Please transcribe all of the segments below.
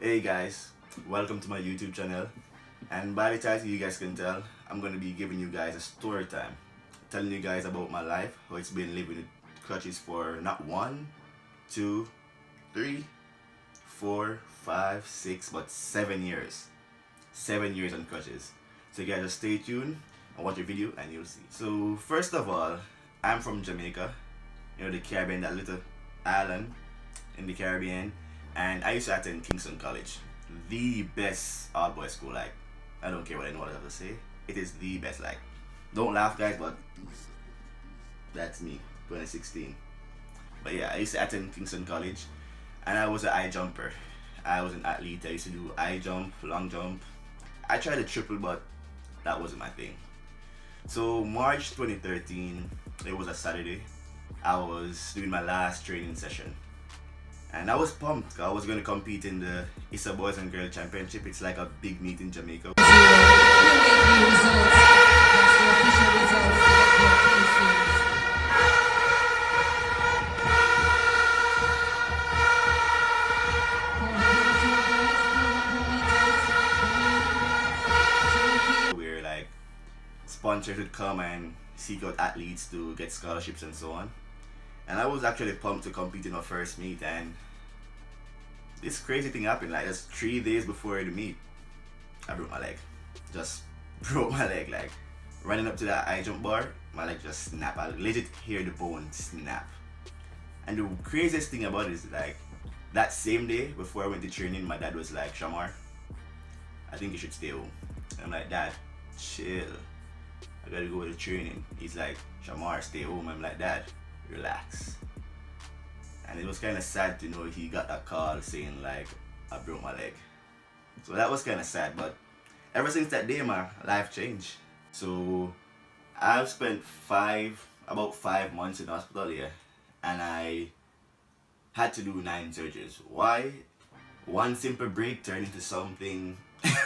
Hey guys, welcome to my YouTube channel, and by the title you guys can tell, I'm going to be giving you guys a story time, telling you guys about my life, how it's been living with crutches for not 1, 2, 3, 4, 5, 6, but 7 years. 7 years on crutches. So you guys just stay tuned and watch the video and you'll see. So first of all, I'm from Jamaica, the Caribbean, that little island in the Caribbean. And I used to attend Kingston College, the best all boys school. Like, I don't care what anyone has to say, it is the best. Like, don't laugh, guys, but that's me, 2016. But yeah, I used to attend Kingston College, and I was an high jumper. I was an athlete. I used to do high jump, long jump. I tried to triple, but that wasn't my thing. So March 2013, it was a Saturday. I was doing my last training session. And I was pumped. I was going to compete in the Issa Boys and Girls Championship. It's like a big meet in Jamaica. Where like sponsors would come and seek out athletes to get scholarships and so on. And I was actually pumped to compete in our first meet, and this crazy thing happened. Like, just 3 days before the meet, I broke my leg. Just broke my leg. Like, running up to that high jump bar, my leg just snapped. I legit hear the bone snap. And the craziest thing about it is, like, that same day before I went to training, my dad was like, "Shamar, I think you should stay home." And I'm like, "Dad, chill. I gotta go to training." He's like, "Shamar, stay home." I'm like, "Dad, relax." And it was kind of sad to know he got that call saying like I broke my leg. So that was kind of sad, but ever since that day my life changed. So I've spent about 5 months in the hospital here, and I had to do 9 surgeries. Why? One simple break turned into something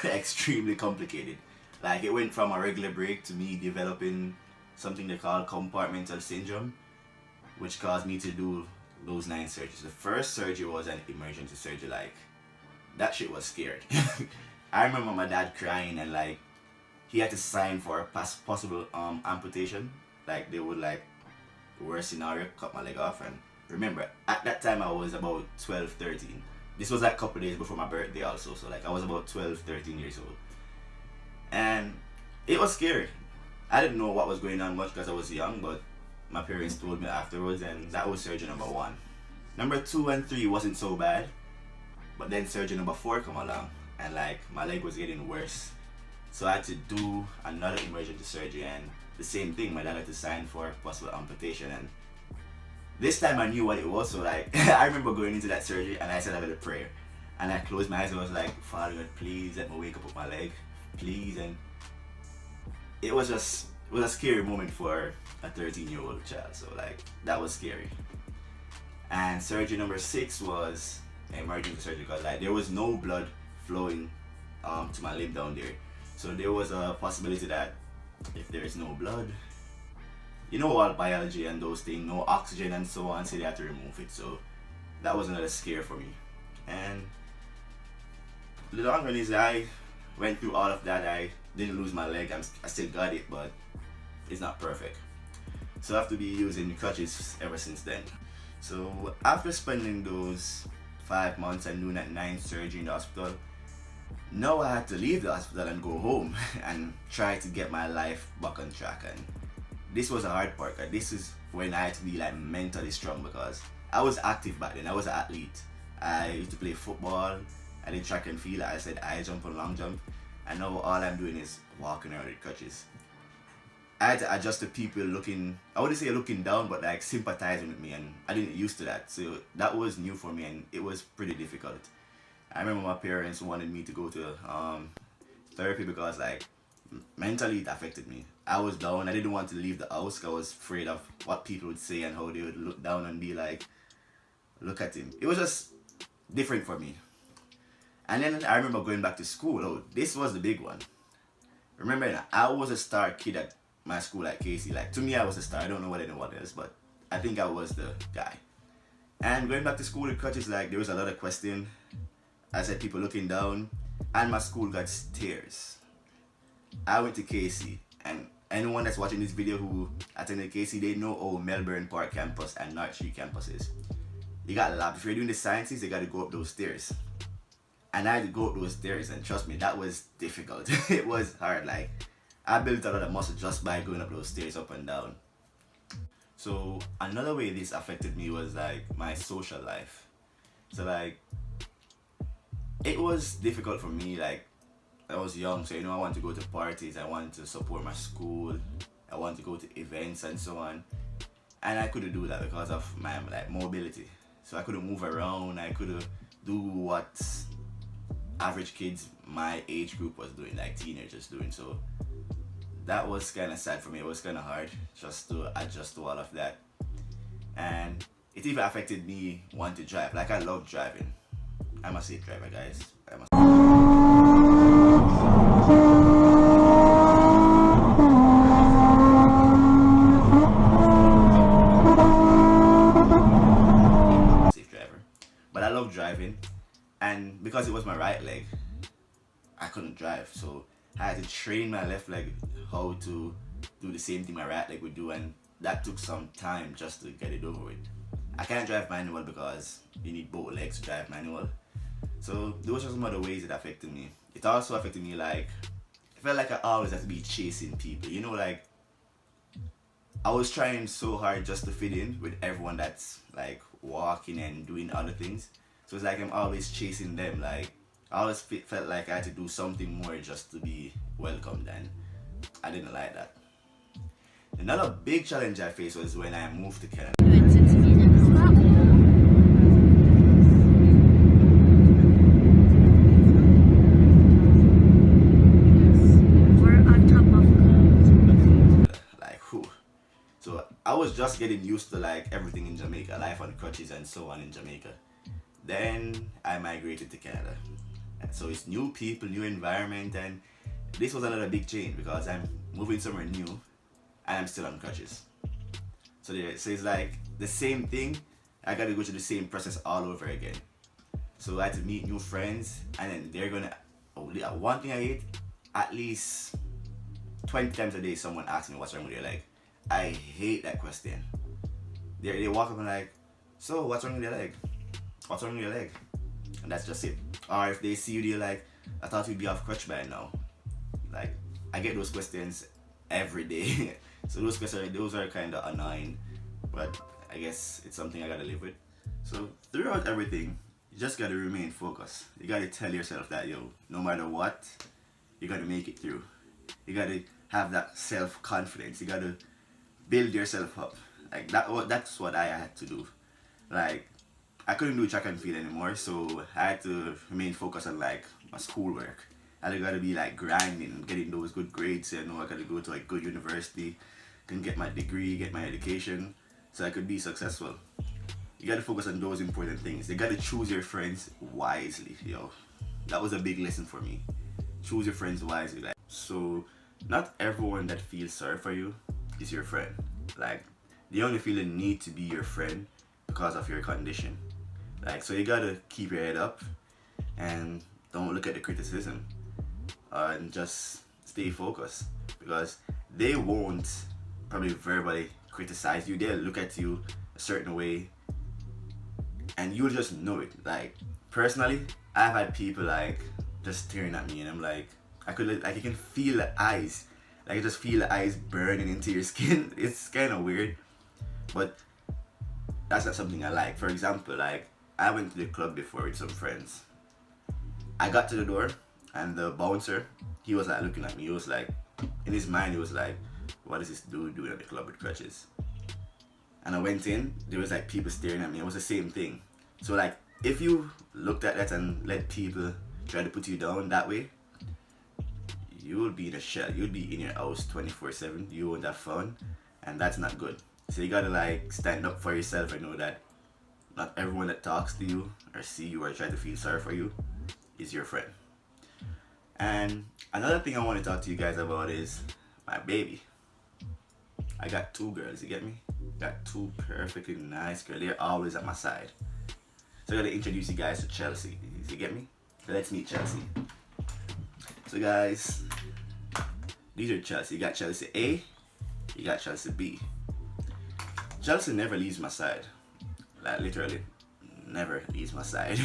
extremely complicated. Like, it went from a regular break to me developing something they call compartmental syndrome, which caused me to do those 9 surgeries. The first surgery was an emergency surgery. Like, that shit was scared. I remember my dad crying, and like, he had to sign for a possible amputation. Like, they would, like, the worst scenario, cut my leg off. And remember, at that time I was about 12, 13. This was like a couple days before my birthday also, so like I was about 12, 13 years old. And it was scary. I didn't know what was going on much because I was young, but my parents told me afterwards, and that was surgery number 1. Number 2 and 3 wasn't so bad, but then surgery number 4 come along, and like, my leg was getting worse. So I had to do another emergency surgery, and the same thing, my dad had to sign for possible amputation. And this time I knew what it was. So like, I remember going into that surgery and I said I had a prayer, and I closed my eyes and I was like, "Father God, please let me wake up with my leg, please." And it was a scary moment for a 13-year-old child. So like, that was scary. And surgery number 6 was emergency surgery, because like, there was no blood flowing to my limb down there. So there was a possibility that if there is no blood, all biology and those things, no oxygen and so on, so they had to remove it. So that was another scare for me. And the long run is, I went through all of that. I didn't lose my leg. I still got it, but it's not perfect. So I have to be using crutches ever since then. So after spending those 5 months and doing that 9 surgery in the hospital, now I had to leave the hospital and go home and try to get my life back on track. And this was a hard part, because this is when I had to be like mentally strong, because I was active back then. I was an athlete. I used to play football. I did track and field. I said high jump and long jump. And now all I'm doing is walking around with crutches. I had to adjust to people looking, I wouldn't say looking down, but like sympathizing with me, and I didn't used to that. So that was new for me, and it was pretty difficult. I remember my parents wanted me to go to therapy because like, mentally it affected me. I was down. I didn't want to leave the house. I was afraid of what people would say and how they would look down and be like, "Look at him." It was just different for me. And then I remember going back to school. Oh, this was the big one. Remember, I was a star kid at my school at Casey. Like, to me, I was a star. I don't know what anyone else, but I think I was the guy. And going back to school with crutches, like, there was a lot of question. I said people looking down, and my school got stairs. I went to KC, and anyone that's watching this video who attended KC, they know Melbourne Park campus and North Street campus is. You got labs. If you're doing the sciences, you got to go up those stairs. And I had to go up those stairs, and trust me, that was difficult. It was hard. Like, I built a lot of muscle just by going up those stairs up and down. So another way this affected me was like my social life. So like, it was difficult for me. Like, I was young, so I wanted to go to parties, I wanted to support my school, I wanted to go to events and so on. And I couldn't do that because of my like mobility. So I couldn't move around, I couldn't do what average kids my age group was doing, like teenagers doing. So that was kind of sad for me. It was kind of hard just to adjust to all of that. And it even affected me wanting to drive. Like, I love driving. I'm a safe driver, guys. Safe driver. But I love driving. And because it was my right leg, I couldn't drive. So I had to train my left leg how to do the same thing my right leg would do, and that took some time just to get it over with. I can't drive manual because you need both legs to drive manual. So those are some of the ways it affected me. It also affected me, like, I felt like I always had to be chasing people. You know, like, I was trying so hard just to fit in with everyone that's like walking and doing other things. So it's like I'm always chasing them. Like, I always felt like I had to do something more just to be welcomed, and I didn't like that. Another big challenge I faced was when I moved to Canada. Like, who? So I was just getting used to like everything in Jamaica, life on Crutches and so on in Jamaica. Then I migrated to Canada. So it's new people, new environment, and this was another big change because I'm moving somewhere new and I'm still on crutches. So it's like the same thing, I gotta go through the same process all over again. So I had to meet new friends, and then they're gonna, one thing I hate, at least 20 times a day someone asks me what's wrong with your leg. I hate that question. They walk up and like, so what's wrong with your leg? What's wrong with your leg? And that's just it. Or if they see you, they're like, I thought you'd be off crutch by now. Like, I get those questions every day. So those are kind of annoying, but I guess it's something I gotta live with. So throughout everything, you just gotta remain focused. You gotta tell yourself that, yo, no matter what, you gotta make it through. You gotta have that self-confidence. You gotta build yourself up. Like, that's what I had to do. Like, I couldn't do track and field anymore, so I had to remain focused on like my schoolwork. I gotta be like grinding, getting those good grades. I gotta go to a good university, can get my degree, get my education, so I could be successful. You gotta focus on those important things. You gotta choose your friends wisely, yo. That was a big lesson for me. Choose your friends wisely. Like, so not everyone that feels sorry for you is your friend. Like, they only feel the need to be your friend because of your condition. Like, so you gotta keep your head up and don't look at the criticism, and just stay focused, because they won't probably verbally criticize you. They'll look at you a certain way and you'll just know it. Like, personally, I've had people like just staring at me, and I'm like, you can feel the eyes. Like, you just feel the eyes burning into your skin. It's kind of weird, but that's not something I like. For example, like, I went to the club before with some friends. I got to the door, and the bouncer, he was like looking at me. He was like, in his mind, he was like, what is this dude doing at the club with crutches? And I went in, there was like people staring at me. It was the same thing. So like, if you looked at that and let people try to put you down that way, you will be in a shell. You'll be in your house 24/7. You won't have fun, and that's not good. So you gotta like stand up for yourself and know that not everyone that talks to you or see you or try to feel sorry for you is your friend. And another thing I want to talk to you guys about is my baby. I got 2 girls, you get me? Got 2 perfectly nice girls. They're always at my side. So I gotta introduce you guys to Chelsea. You get me? Let's meet Chelsea. So guys, these are Chelsea. You got Chelsea A, you got Chelsea B. Chelsea never leaves my side. Like literally, never leaves my side.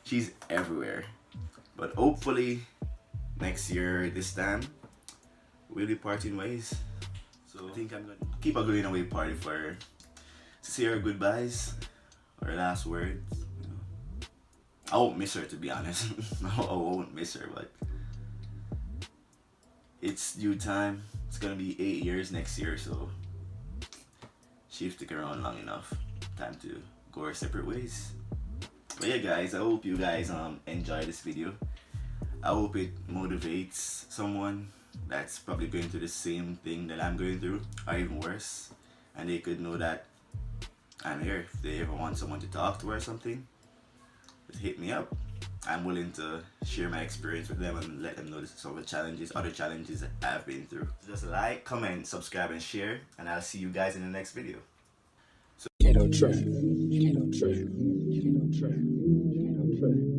She's everywhere. But hopefully, next year, this time, we'll be parting ways. So I think I'm gonna keep a going away party for her to say her goodbyes, her last words. You know. I won't miss her, to be honest. I won't miss her, but it's due time. It's gonna be 8 years next year, so she's sticking around long enough. Time to go our separate ways. But yeah guys, I hope you guys enjoy this video. I hope it motivates someone that's probably going through the same thing that I'm going through, or even worse, and they could know that I'm here. If they ever want someone to talk to or something, just hit me up. I'm willing to share my experience with them and let them know some of the challenges, other challenges that I've been through. So just like, comment, subscribe, and share, and I'll see you guys in the next video. Ghetto trap, ghetto trap, ghetto trap, ghetto trap.